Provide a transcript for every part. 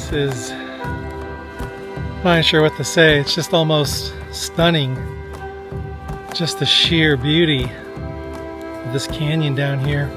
This is, I'm not sure what to say. It's just almost stunning. Just the sheer beauty of this canyon down here.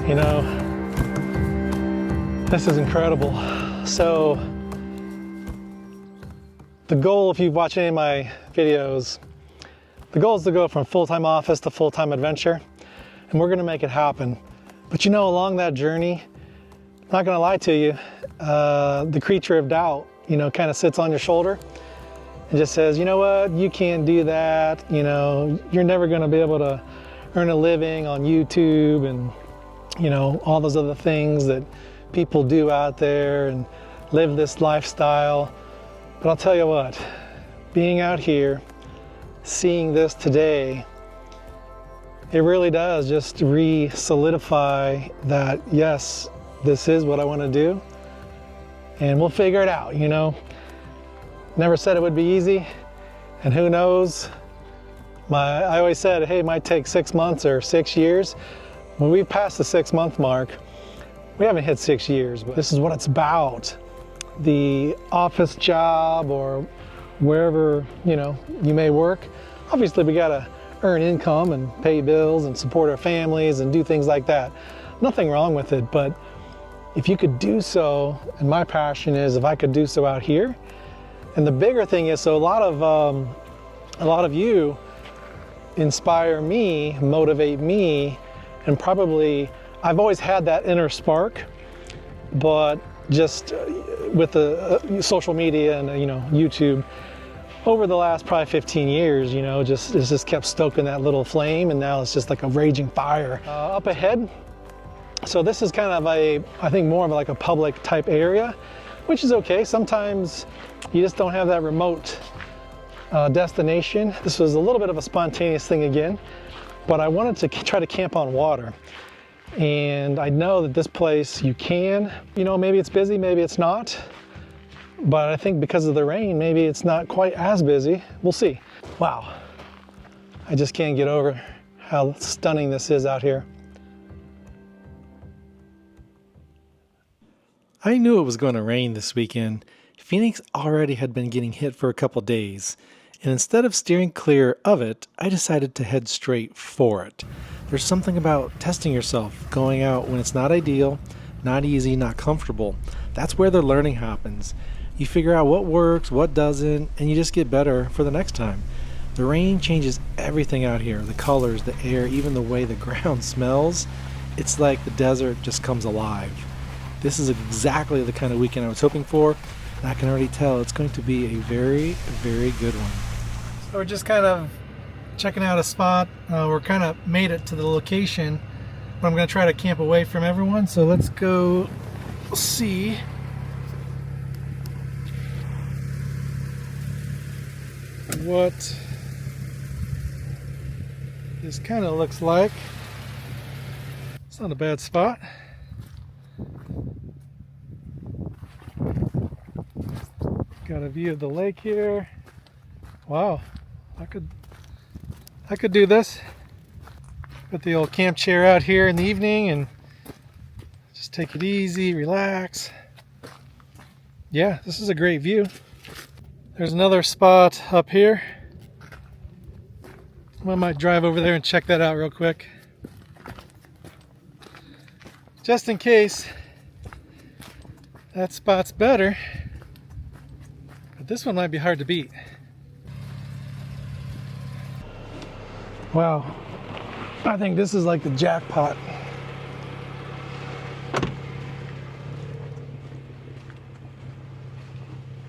You know, this is incredible. So the goal, if you've watched any of my videos, the goal is to go from full-time office to full-time adventure, and we're gonna make it happen. But you know, along that journey, I'm not gonna lie to you, the creature of doubt, you know, kind of sits on your shoulder and just says, you know what, you can't do that, you know, you're never gonna be able to earn a living on YouTube and you know, all those other things that people do out there and live this lifestyle. But I'll tell you what, being out here, seeing this today, it really does just re-solidify that, yes, this is what I want to do, and we'll figure it out, you know. Never said it would be easy, and who knows, I always said, hey, it might take 6 months or 6 years. When we pass the 6-month mark, we haven't hit 6 years, but this is what it's about. The office job or wherever, you know, you may work. Obviously, we gotta earn income and pay bills and support our families and do things like that. Nothing wrong with it, but if you could do so, and my passion is if I could do so out here. And the bigger thing is, so a lot of you inspire me, motivate me. And probably, I've always had that inner spark, but just with the social media and, you know, YouTube, over the last probably 15 years, you know, it's just kept stoking that little flame, and now it's just like a raging fire. Up ahead, so this is kind of I think more of like a public type area, which is okay. Sometimes you just don't have that remote destination. This was a little bit of a spontaneous thing again. But I wanted to try to camp on water. And I know that this place you can, you know, maybe it's busy, maybe it's not. But I think because of the rain, maybe it's not quite as busy. We'll see. Wow. I just can't get over how stunning this is out here. I knew it was going to rain this weekend. Phoenix already had been getting hit for a couple days. And instead of steering clear of it, I decided to head straight for it. There's something about testing yourself, going out when it's not ideal, not easy, not comfortable. That's where the learning happens. You figure out what works, what doesn't, and you just get better for the next time. The rain changes everything out here, the colors, the air, even the way the ground smells. It's like the desert just comes alive. This is exactly the kind of weekend I was hoping for, and I can already tell it's going to be a very, very good one. So we're just kind of checking out a spot. We're kind of made it to the location, but I'm going to try to camp away from everyone. So let's go see what this kind of looks like. It's not a bad spot. Got a view of the lake here. Wow, I could do this. Put the old camp chair out here in the evening and just take it easy, relax. Yeah, this is a great view. There's another spot up here. I might drive over there and check that out real quick. Just in case that spot's better. But this one might be hard to beat. Wow, I think this is like the jackpot.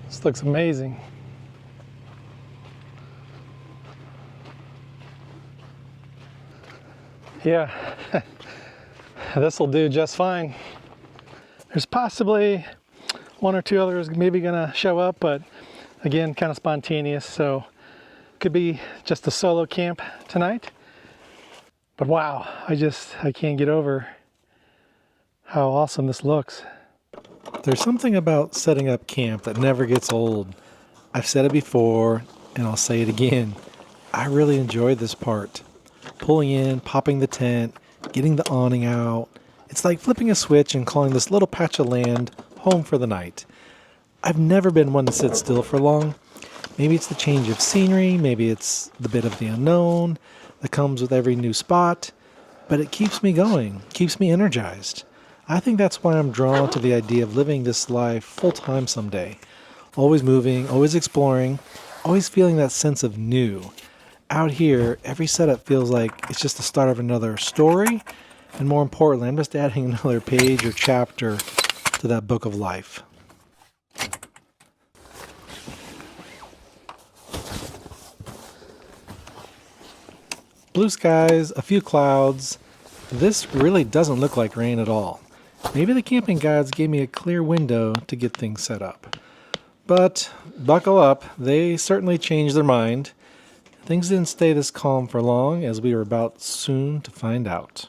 This looks amazing. Yeah, this will do just fine. There's possibly one or two others maybe gonna show up, but again, kind of spontaneous, so could be just a solo camp tonight. But wow, I can't get over how awesome this looks. There's something about setting up camp that never gets old. I've said it before, and I'll say it again. I really enjoyed this part. Pulling in, popping the tent, getting the awning out. It's like flipping a switch and calling this little patch of land home for the night. I've never been one to sit still for long. Maybe it's the change of scenery, maybe it's the bit of the unknown that comes with every new spot, but it keeps me going, keeps me energized. I think that's why I'm drawn to the idea of living this life full-time someday. Always moving, always exploring, always feeling that sense of new. Out here, every setup feels like it's just the start of another story, and more importantly, I'm just adding another page or chapter to that book of life. Blue skies, a few clouds. This really doesn't look like rain at all. Maybe the camping guides gave me a clear window to get things set up. But buckle up, they certainly changed their mind. Things didn't stay this calm for long, as we were about soon to find out.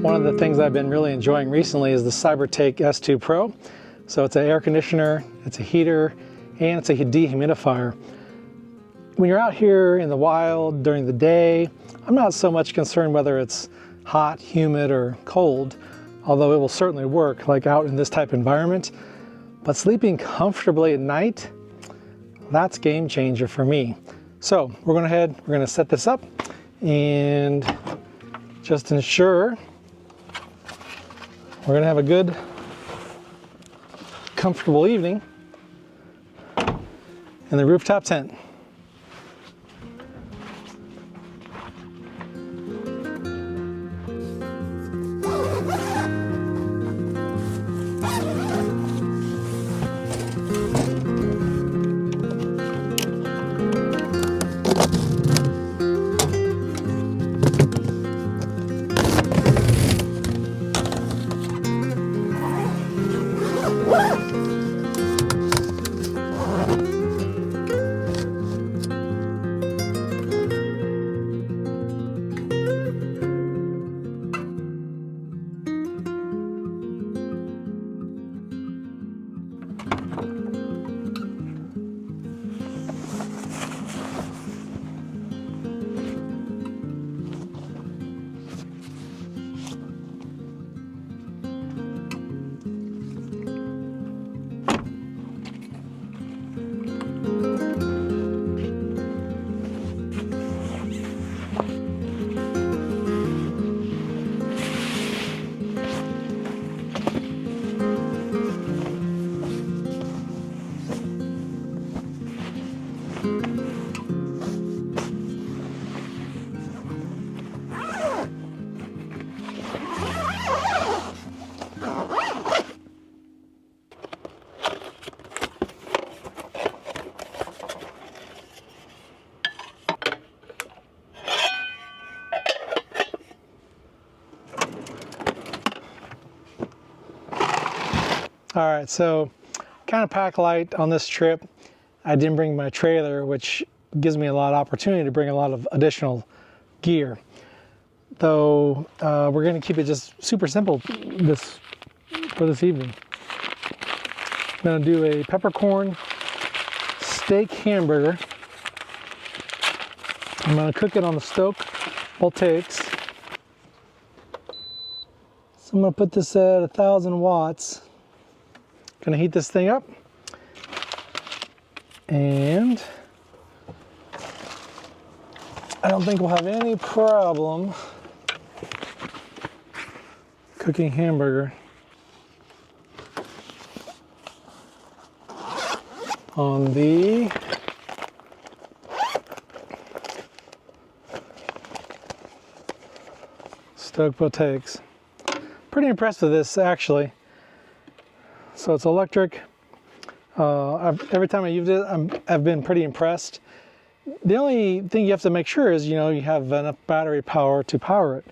One of the things I've been really enjoying recently is the CyberTake S2 Pro. So it's an air conditioner, it's a heater, and it's a dehumidifier. When you're out here in the wild during the day, I'm not so much concerned whether it's hot, humid, or cold, although it will certainly work like out in this type of environment. But sleeping comfortably at night, that's game changer for me. So we're gonna set this up and just ensure we're gonna have a good, comfortable evening in the rooftop tent. All right, so kind of pack light on this trip. I didn't bring my trailer, which gives me a lot of opportunity to bring a lot of additional gear. Though we're going to keep it just super simple for this evening. I'm going to do a peppercorn steak hamburger. I'm going to cook it on the stove, voltaics. So I'm going to put this at 1,000 watts. Going to heat this thing up. And I don't think we'll have any problem cooking hamburger on the stove voltaics. Pretty impressed with this actually. So it's electric. Every time I used it, I've been pretty impressed. The only thing you have to make sure is, you have enough battery power to power it.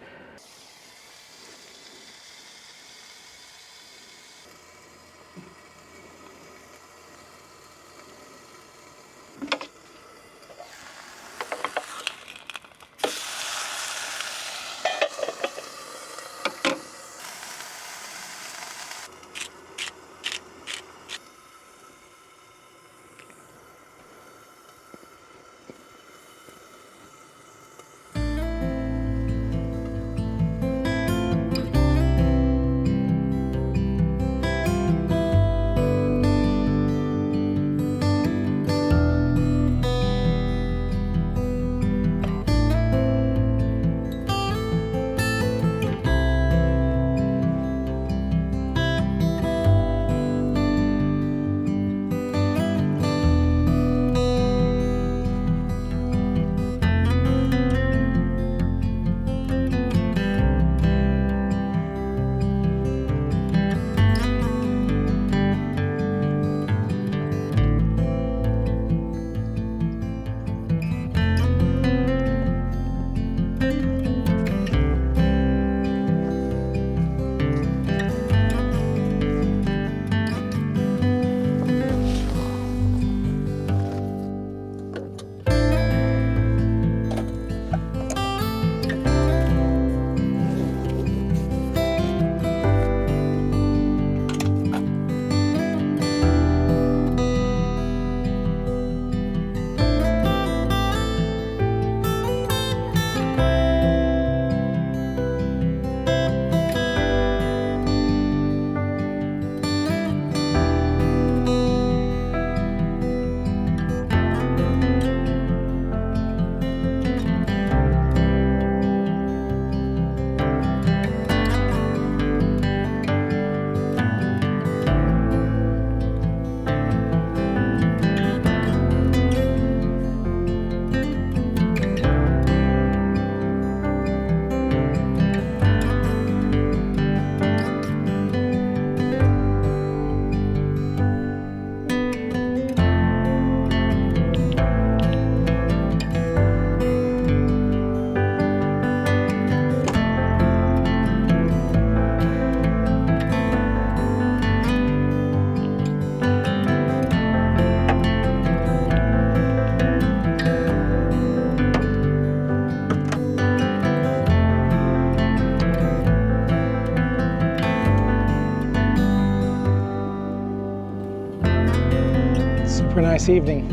Super nice evening.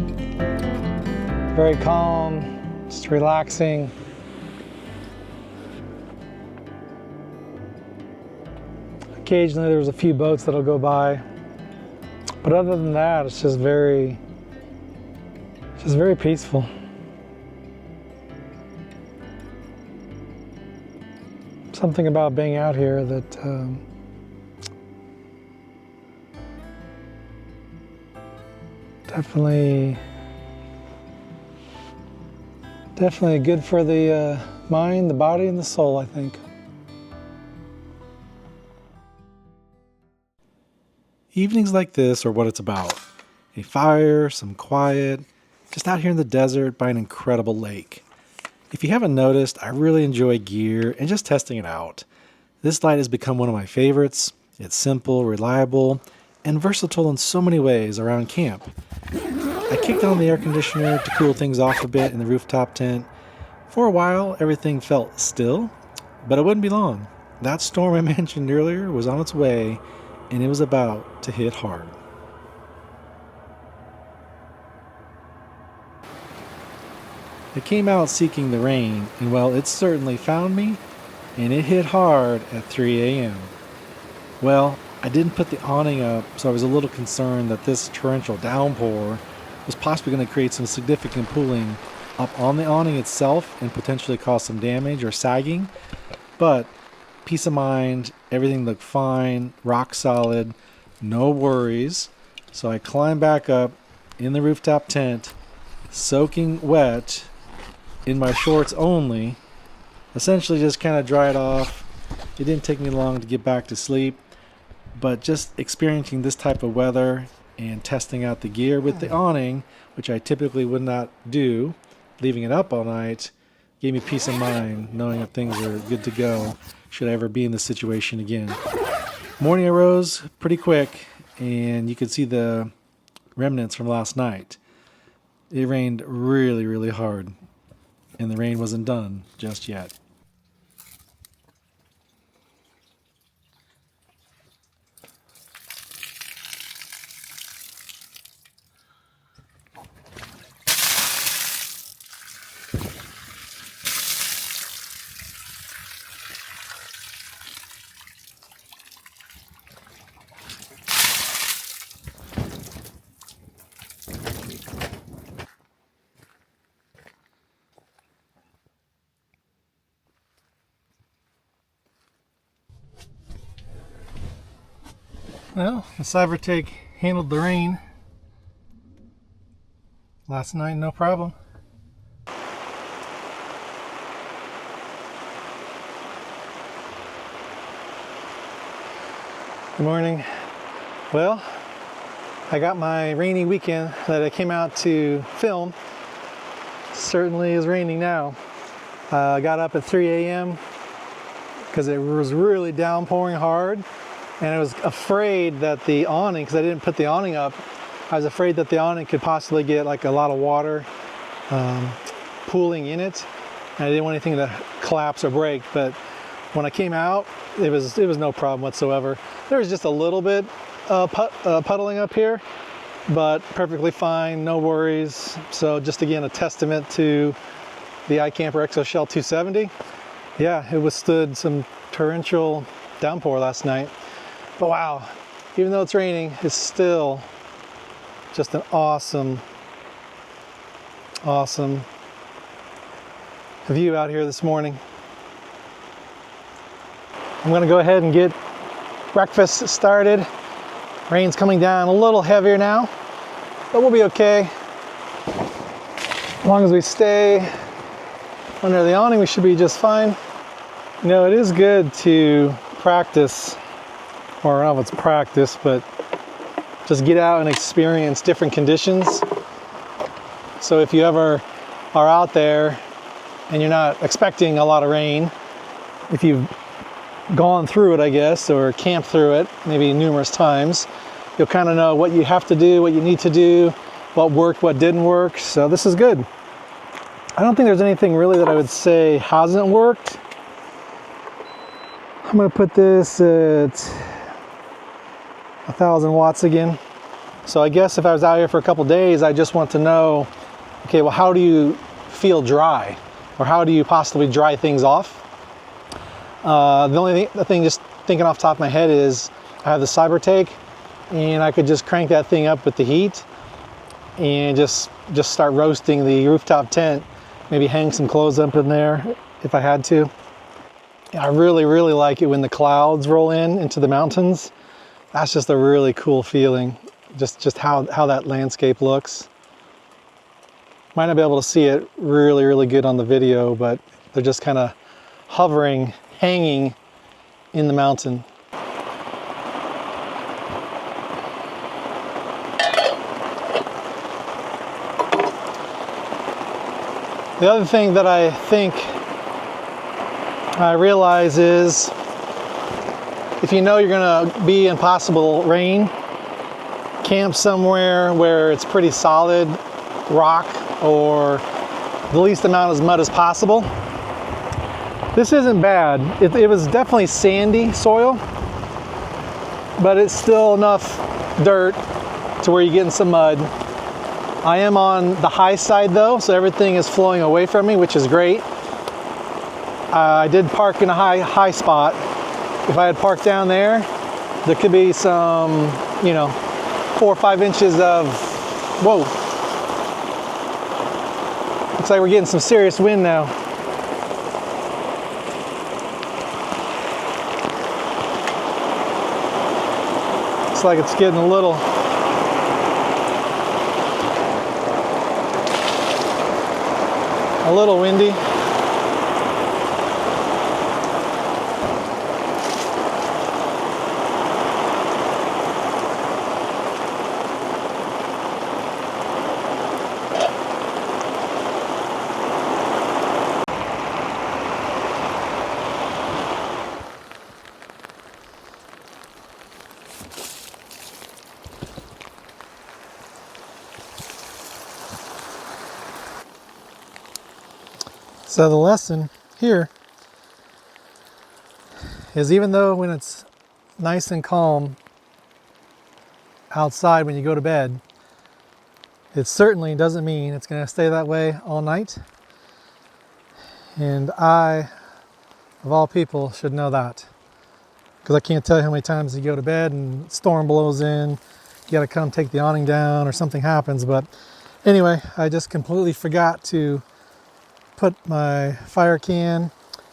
Very calm, just relaxing. Occasionally there's a few boats that'll go by. But other than that, it's just very peaceful. Something about being out here that definitely good for the mind, the body, and the soul, I think. Evenings like this are what it's about. A fire, some quiet, just out here in the desert by an incredible lake. If you haven't noticed, I really enjoy gear and just testing it out. This light has become one of my favorites. It's simple, reliable, and versatile in so many ways around camp. I kicked on the air conditioner to cool things off a bit in the rooftop tent. For a while, everything felt still, but it wouldn't be long. That storm I mentioned earlier was on its way, and it was about to hit hard. I came out seeking the rain, and well, it certainly found me, and it hit hard at 3 a.m. Well, I didn't put the awning up, so I was a little concerned that this torrential downpour was possibly going to create some significant pooling up on the awning itself and potentially cause some damage or sagging. But peace of mind, everything looked fine, rock solid, no worries. So I climbed back up in the rooftop tent, soaking wet, in my shorts only, essentially just kind of dried off. It didn't take me long to get back to sleep, but just experiencing this type of weather and testing out the gear with the awning, which I typically would not do, leaving it up all night, gave me peace of mind knowing that things are good to go should I ever be in this situation again. Morning I rose pretty quick, and you could see the remnants from last night. It rained really, really hard, and the rain wasn't done just yet. Well, the CyberTake handled the rain last night, no problem. Good morning. Well, I got my rainy weekend that I came out to film. Certainly is raining now. I got up at 3 a.m. because it was really downpouring hard. And I was afraid that the awning, because I didn't put the awning up, I was afraid that the awning could possibly get like a lot of water pooling in it. And I didn't want anything to collapse or break. But when I came out, it was no problem whatsoever. There was just a little bit puddling up here, but perfectly fine, no worries. So just again, a testament to the iCamper ExoShell 270. Yeah, it withstood some torrential downpour last night. But wow, even though it's raining, it's still just an awesome view out here this morning. I'm gonna go ahead and get breakfast started. Rain's coming down a little heavier now, but we'll be okay. As long as we stay under the awning, we should be just fine. You know, it is good to practice, or I don't know if it's practice, but just get out and experience different conditions. So if you ever are out there and you're not expecting a lot of rain, if you've gone through it, I guess, or camped through it maybe numerous times, you'll kind of know what you have to do, what you need to do, what worked, what didn't work. So this is good. I don't think there's anything really that I would say hasn't worked. I'm going to put this at 1,000 watts again. So I guess if I was out here for a couple days, I just want to know, okay, well, how do you feel dry? Or how do you possibly dry things off? The only thing just thinking off the top of my head is I have the CyberTake, and I could just crank that thing up with the heat and just start roasting the rooftop tent, maybe hang some clothes up in there if I had to. I really, really like it when the clouds roll into the mountains. That's just a really cool feeling, just how that landscape looks. Might not be able to see it really, really good on the video, but they're just kind of hovering, hanging in the mountain. The other thing that I think I realize is if you know you're going to be in possible rain camp somewhere where it's pretty solid rock or the least amount of mud as possible. This isn't bad. It was definitely sandy soil, but it's still enough dirt to where you're getting some mud. I am on the high side though, so everything is flowing away from me, which is great. I did park in a high spot. If I had parked down there, there could be some, 4 or 5 inches of, whoa. Looks like we're getting some serious wind now. Looks like it's getting a little windy. So the lesson here is, even though when it's nice and calm outside when you go to bed, it certainly doesn't mean it's going to stay that way all night. And I, of all people, should know that, because I can't tell you how many times you go to bed and storm blows in, you got to come take the awning down or something happens. But anyway, I just completely forgot to put my fire can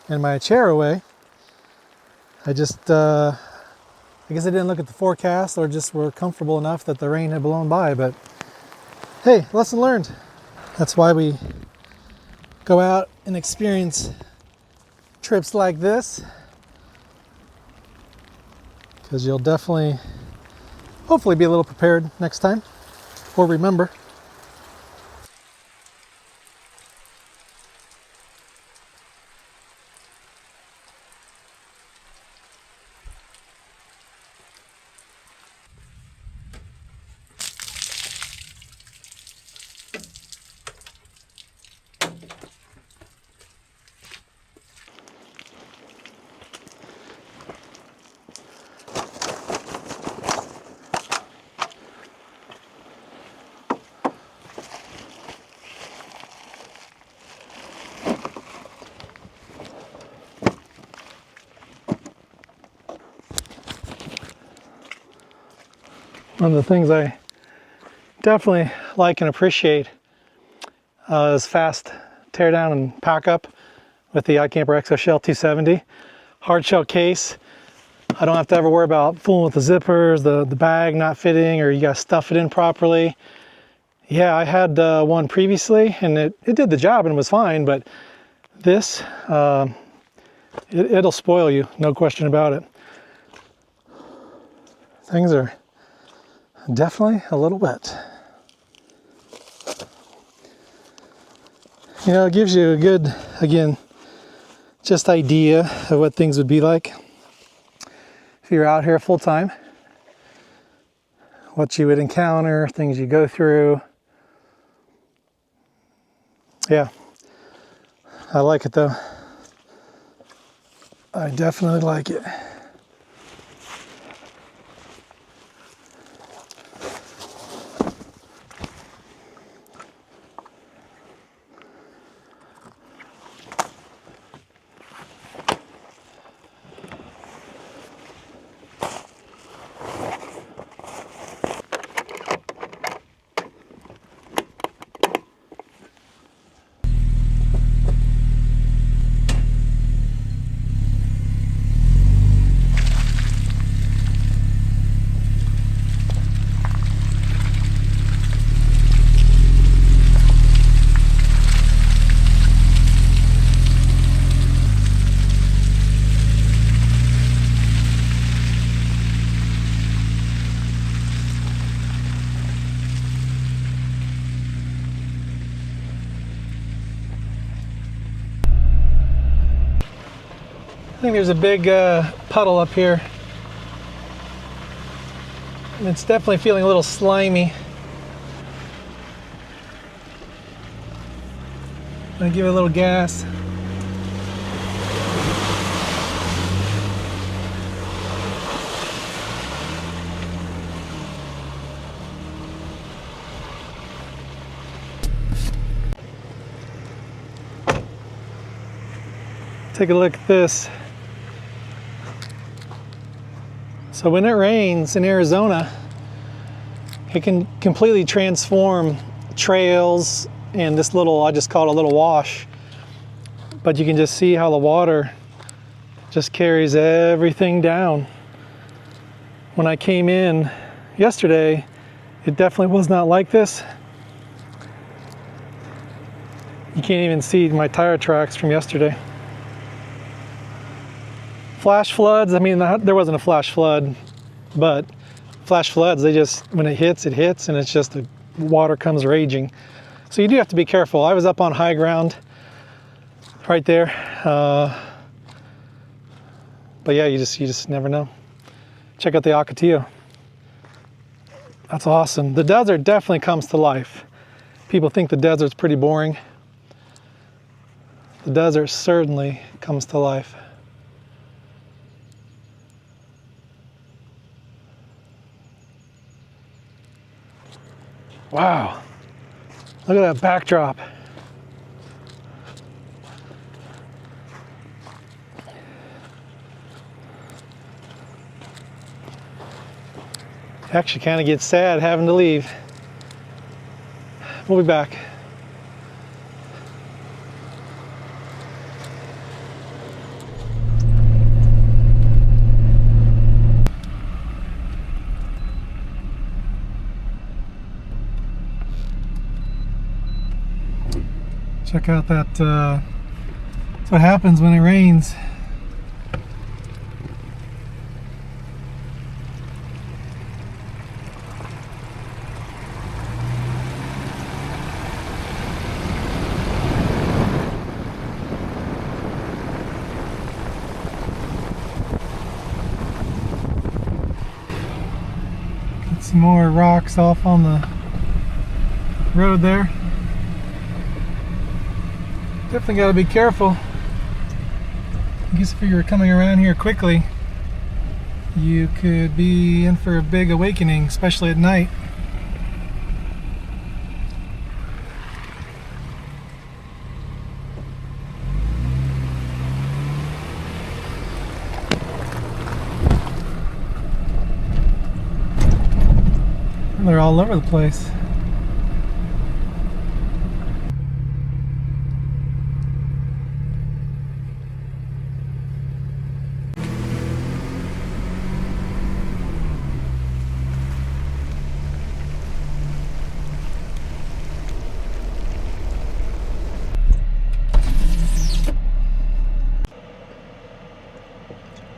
and my chair away. I guess I didn't look at the forecast, or just were comfortable enough that the rain had blown by. But hey, lesson learned. That's why we go out and experience trips like this, because you'll definitely, hopefully, be a little prepared next time, or remember. One of the things I definitely like and appreciate is fast tear down and pack up with the iCamper ExoShell 270 hard shell case. I don't have to ever worry about fooling with the zippers, the bag not fitting, or you got to stuff it in properly. Yeah, I had one previously and it did the job and was fine, but this, it'll spoil you, no question about it. Things are definitely a little wet. It gives you a good, again, just idea of what things would be like if you're out here full time. What you would encounter, things you go through. Yeah, I like it though. I definitely like it. I think there's a big puddle up here. And it's definitely feeling a little slimy. I'm gonna give it a little gas. Take a look at this. So when it rains in Arizona, it can completely transform trails and this little, I just call it a little wash. But you can just see how the water just carries everything down. When I came in yesterday, it definitely was not like this. You can't even see my tire tracks from yesterday. Flash floods, I mean, there wasn't a flash flood, but flash floods, they just, when it hits, and it's just the water comes raging. So you do have to be careful. I was up on high ground right there. But yeah, you just never know. Check out the Ocotillo. That's awesome. The desert definitely comes to life. People think the desert's pretty boring. The desert certainly comes to life. Wow, look at that backdrop. Actually kind of gets sad having to leave. We'll be back. Check out that, that's what happens when it rains. Get some more rocks off on the road there. Definitely got to be careful. I guess if you were coming around here quickly, you could be in for a big awakening, especially at night. They're all over the place.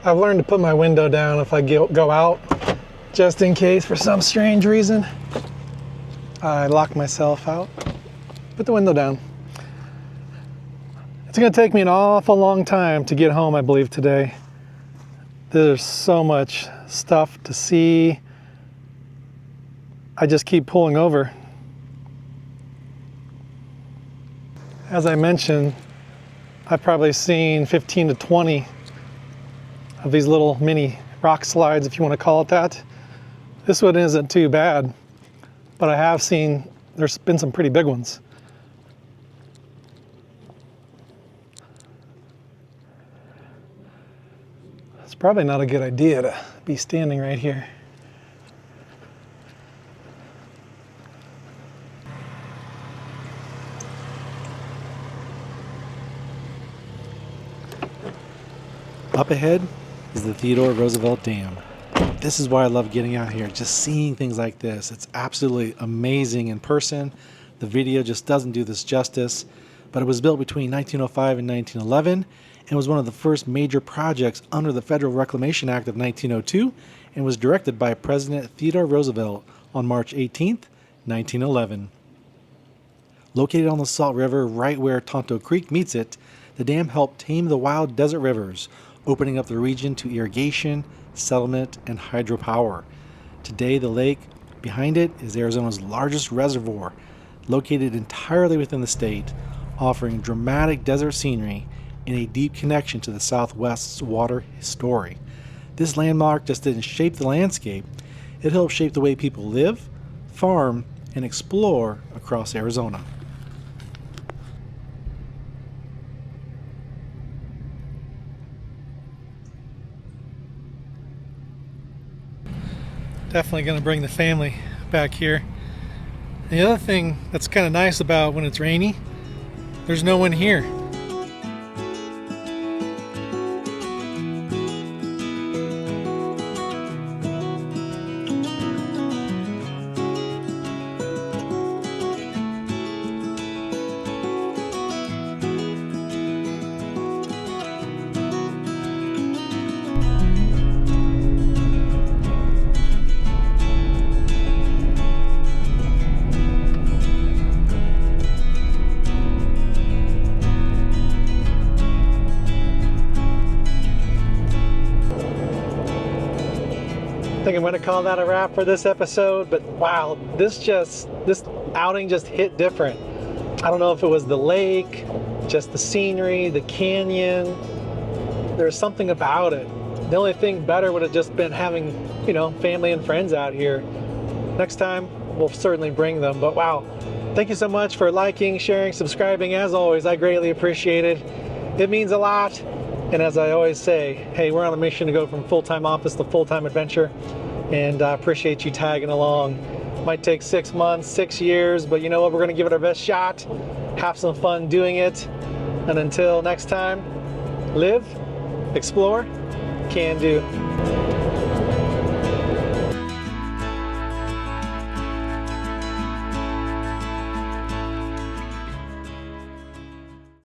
I've learned to put my window down if I go out, just in case for some strange reason I lock myself out. Put the window down. It's going to take me an awful long time to get home, I believe, today. There's so much stuff to see. I just keep pulling over. As I mentioned, I've probably seen 15 to 20 of these little mini rock slides, if you want to call it that. This one isn't too bad, but I have seen, there's been some pretty big ones. It's probably not a good idea to be standing right here. Up ahead is the Theodore Roosevelt Dam. This is why I love getting out here, just seeing things like this. It's absolutely amazing in person. The video just doesn't do this justice, but it was built between 1905 and 1911 and was one of the first major projects under the Federal Reclamation Act of 1902 and was directed by President Theodore Roosevelt on March 18th, 1911. Located on the Salt River right where Tonto Creek meets it, the dam helped tame the wild desert rivers, opening up the region to irrigation, settlement, and hydropower. Today, the lake behind it is Arizona's largest reservoir, located entirely within the state, offering dramatic desert scenery and a deep connection to the Southwest's water story. This landmark just didn't shape the landscape, it helped shape the way people live, farm, and explore across Arizona. Definitely going to bring the family back here. The other thing that's kind of nice about when it's rainy, there's no one here. I think I'm going to call that a wrap for this episode, but wow, this outing just hit different. I don't know if it was the lake, just the scenery, the canyon. There's something about it. The only thing better would have just been having, family and friends out here. Next time, we'll certainly bring them, but wow. Thank you so much for liking, sharing, subscribing. As always, I greatly appreciate it. It means a lot. And as I always say, hey, we're on a mission to go from full-time office to full-time adventure. And I appreciate you tagging along. Might take 6 months, 6 years, but you know what? We're going to give it our best shot. Have some fun doing it. And until next time, live, explore, can do.